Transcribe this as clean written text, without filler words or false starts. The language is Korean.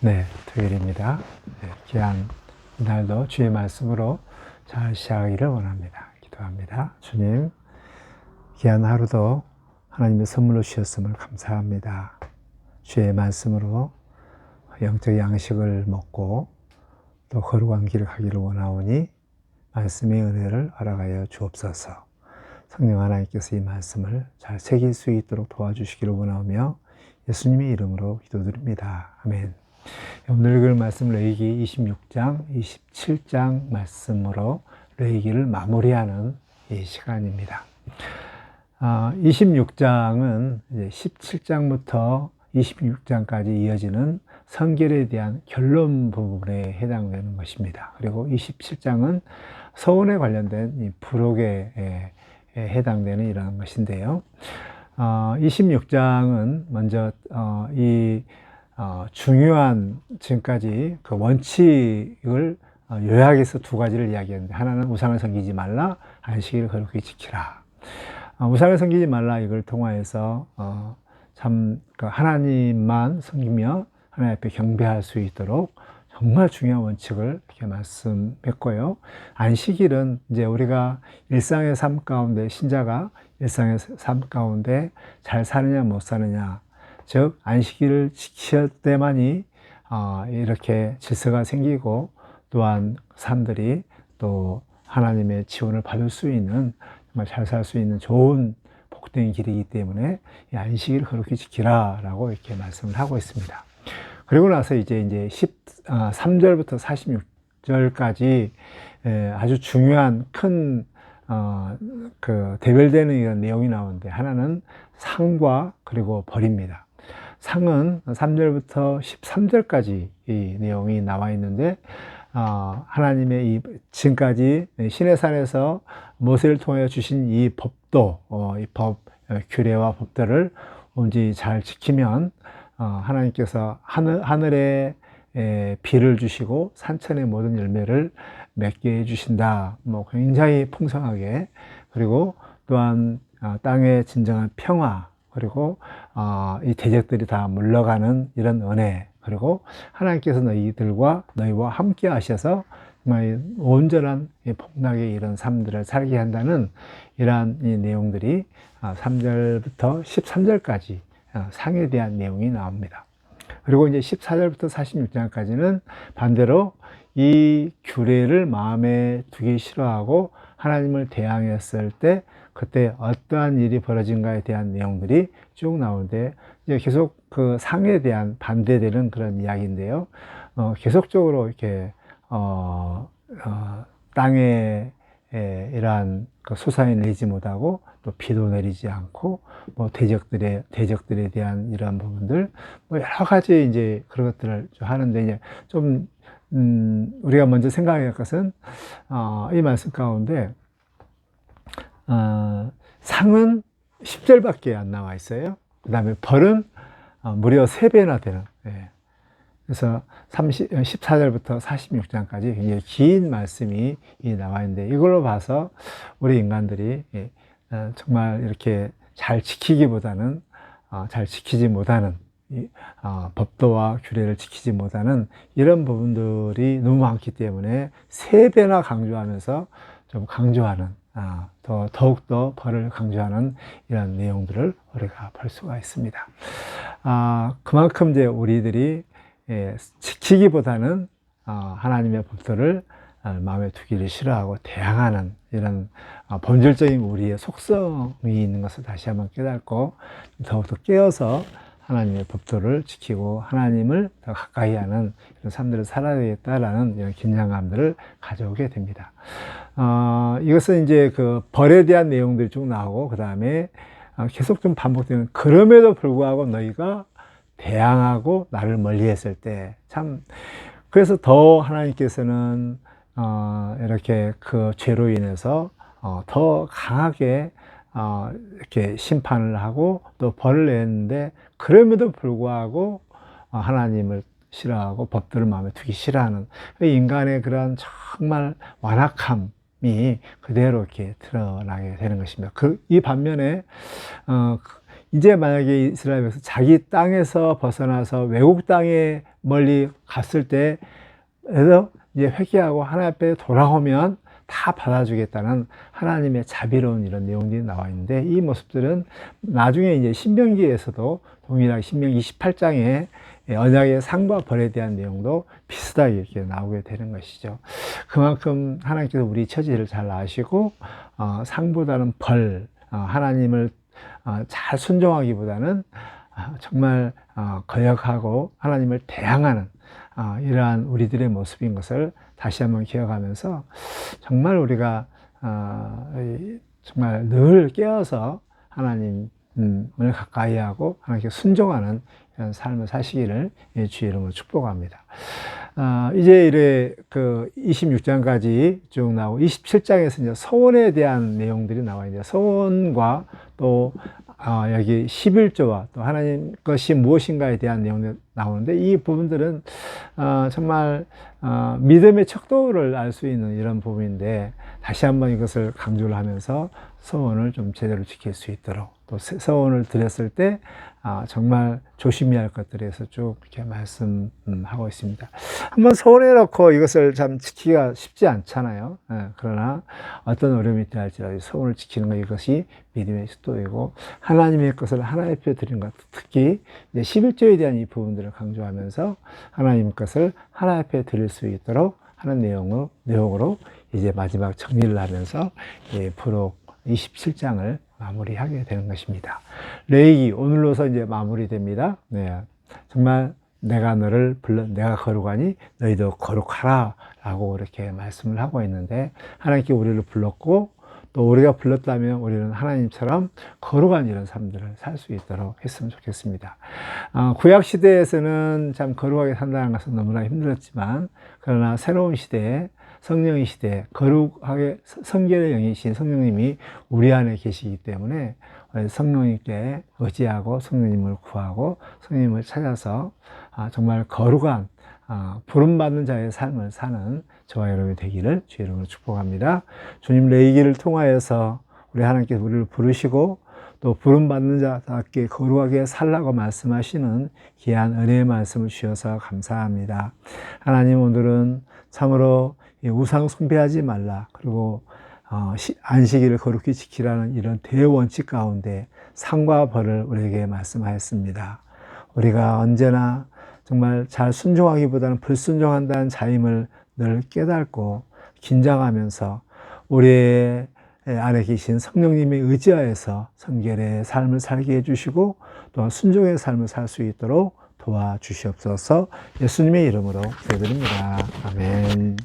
네, 토요일입니다. 네, 귀한 이날도 주의 말씀으로 잘 시작하기를 원합니다. 기도합니다. 주님, 귀한 하루도 하나님의 선물로 주셨음을 감사합니다. 주의 말씀으로 영적 양식을 먹고 또 거룩한 길을 가기를 원하오니 말씀의 은혜를 허락하여 주옵소서. 성령 하나님께서 이 말씀을 잘 새길 수 있도록 도와주시기를 원하며 예수님의 이름으로 기도드립니다. 아멘. 오늘 읽을 말씀 레위기 26장, 27장 말씀으로 레위기를 마무리하는 이 시간입니다. 26장은 17장부터 26장까지 이어지는 성결에 대한 결론 부분에 해당되는 것입니다. 그리고 27장은 서원에 관련된 이 부록에 해당되는 이런 것인데요. 26장은 먼저 중요한 지금까지 그 원칙을 요약해서 두 가지를 이야기했는데, 하나는 우상을 섬기지 말라, 안식일을 거룩히 지키라. 우상을 섬기지 말라, 이걸 통하여서 하나님만 섬기며 하나님 앞에 경배할 수 있도록 정말 중요한 원칙을 이렇게 말씀했고요. 안식일은 이제 우리가 일상의 삶 가운데, 신자가 일상의 삶 가운데 잘 사느냐 못 사느냐, 즉 안식일을 지킬 때만이 이렇게 질서가 생기고, 또한 사람들이 또 하나님의 지원을 받을 수 있는, 정말 잘 살 수 있는 좋은 복된 길이기 때문에 이 안식일을 그렇게 지키라 라고 이렇게 말씀을 하고 있습니다. 그리고 나서 이제 13절부터 46절까지 아주 중요한 큰 대별되는 이런 내용이 나오는데, 하나는 상과 그리고 벌입니다. 상은 3절부터 13절까지 이 내용이 나와 있는데, 하나님의 이 지금까지 시내산에서 모세를 통하여 주신 이 법도, 이 규례와 법들을 온전히 잘 지키면 하나님께서 하늘에 비를 주시고 산천의 모든 열매를 맺게 해주신다. 굉장히 풍성하게, 그리고 또한 땅의 진정한 평화, 그리고 이 대적들이 다 물러가는 이런 은혜, 그리고 하나님께서 너희와 함께 하셔서 정말 온전한 복락의 이런 삶들을 살게 한다는 이러한 이 내용들이 3절부터 13절까지 상에 대한 내용이 나옵니다. 그리고 이제 14절부터 46장까지는 반대로 이 규례를 마음에 두기 싫어하고 하나님을 대항했을 때 그때 어떠한 일이 벌어진가에 대한 내용들이 쭉 나오는데, 이제 계속 그 상에 대한 반대되는 그런 이야기인데요. 계속적으로 이렇게 땅에 이러한 수산이 내리지 못하고, 또 비도 내리지 않고, 대적들에 대한 이러한 부분들, 여러 가지 이제 그런 것들을 하는데, 이제 좀 우리가 먼저 생각해야 할 것은 이 말씀 가운데 상은 10절밖에 안 나와 있어요. 그 다음에 벌은 무려 3배나 되는, 그래서 14절부터 46장까지 굉장히 긴 말씀이 나와 있는데, 이걸로 봐서 우리 인간들이 정말 이렇게 잘 지키지 못하는 법도와 규례를 지키지 못하는 이런 부분들이 너무 많기 때문에 3배나 강조하면서 좀 강조하는, 더욱더 벌을 강조하는 이런 내용들을 우리가 볼 수가 있습니다. 그만큼 이제 우리들이 지키기보다는 하나님의 법도를 마음에 두기를 싫어하고 대항하는 이런 본질적인 우리의 속성이 있는 것을 다시 한번 깨닫고, 더욱더 깨어서 하나님의 법도를 지키고 하나님을 더 가까이 하는 이런 삶들을 살아야 되겠다라는 이런 긴장감들을 가져오게 됩니다. 이것은 이제 그 벌에 대한 내용들이 쭉 나오고, 그 다음에 계속 좀 반복되는, 그럼에도 불구하고 너희가 대항하고 나를 멀리 했을 때, 그래서 더 하나님께서는 이렇게 그 죄로 인해서 더 강하게 이렇게 심판을 하고 또 벌을 냈는데, 그럼에도 불구하고 하나님을 싫어하고 법들을 마음에 두기 싫어하는 인간의 그런 정말 완악함이 그대로 이렇게 드러나게 되는 것입니다. 이 반면에 이제 만약에 이스라엘 백성 자기 땅에서 벗어나서 외국 땅에 멀리 갔을 때, 그래서 이제 회개하고 하나님 앞에 돌아오면 다 받아주겠다는 하나님의 자비로운 이런 내용들이 나와 있는데, 이 모습들은 나중에 이제 신명기에서도 동일하게 신명기 28장에 언약의 상과 벌에 대한 내용도 비슷하게 이렇게 나오게 되는 것이죠. 그만큼 하나님께서 우리 처지를 잘 아시고, 상보다는 벌, 하나님을 잘 순종하기보다는 정말 거역하고 하나님을 대항하는 이러한 우리들의 모습인 것을 다시 한번 기억하면서, 정말 우리가 정말 늘 깨어서 하나님을 가까이 하고 하나님께 순종하는 이런 삶을 사시기를 주의 이름으로 축복합니다. 이제 이래 그 26장까지 쭉 나오고 27장에서 이제 서원에 대한 내용들이 나와 있는데, 서원과 또 여기 11조와 또 하나님 것이 무엇인가에 대한 내용이 나오는데, 이 부분들은 정말 믿음의 척도를 알 수 있는 이런 부분인데, 다시 한번 이것을 강조를 하면서 서원을 좀 제대로 지킬 수 있도록, 또 서원을 드렸을 때 정말 조심해야 할 것들에 대해서 쭉 이렇게 말씀하고 있습니다. 한번 서원해 놓고 이것을 참 지키기가 쉽지 않잖아요. 그러나 어떤 어려움이 있다 할지라도 서원을 지키는 것, 이것이 믿음의 척도이고 하나님의 것을 하나님 앞에 드리는 것, 특히 이제 11조에 대한 이 부분들을 강조하면서 하나님 것을 하나님 앞에 드릴 수 있도록 하는 내용으로 이제 마지막 정리를 하면서 부록 27장을 마무리하게 되는 것입니다. 레위기 오늘로서 이제 마무리됩니다. 네, 정말 내가 너를 불러 내가 거룩하니 너희도 거룩하라 라고 이렇게 말씀을 하고 있는데, 하나님께 우리를 불렀고 또 우리가 불렀다면 우리는 하나님처럼 거룩한 이런 삶들을 살 수 있도록 했으면 좋겠습니다. 구약 시대에서는 참 거룩하게 산다는 것은 너무나 힘들었지만, 그러나 새로운 시대에 성령의 시대에 거룩하게 성결의 영이신 성령님이 우리 안에 계시기 때문에 성령님께 의지하고 성령님을 구하고 성령님을 찾아서 정말 거룩한 부름받는 자의 삶을 사는 저와 여러분이 되기를 주의 이름으로 축복합니다. 주님, 레위기를 통하여서 우리 하나님께서 우리를 부르시고 또 부름받는 자답게 거룩하게 살라고 말씀하시는 귀한 은혜의 말씀을 주셔서 감사합니다. 하나님, 오늘은 참으로 우상 숭배하지 말라, 그리고 안식일을 거룩히 지키라는 이런 대원칙 가운데 상과 벌을 우리에게 말씀하였습니다. 우리가 언제나 정말 잘 순종하기보다는 불순종한다는 자임을 늘 깨닫고 긴장하면서 우리의 안에 계신 성령님의 의지하에서 성결의 삶을 살게 해주시고 또 순종의 삶을 살 수 있도록 도와주시옵소서. 예수님의 이름으로 기도드립니다. 아멘.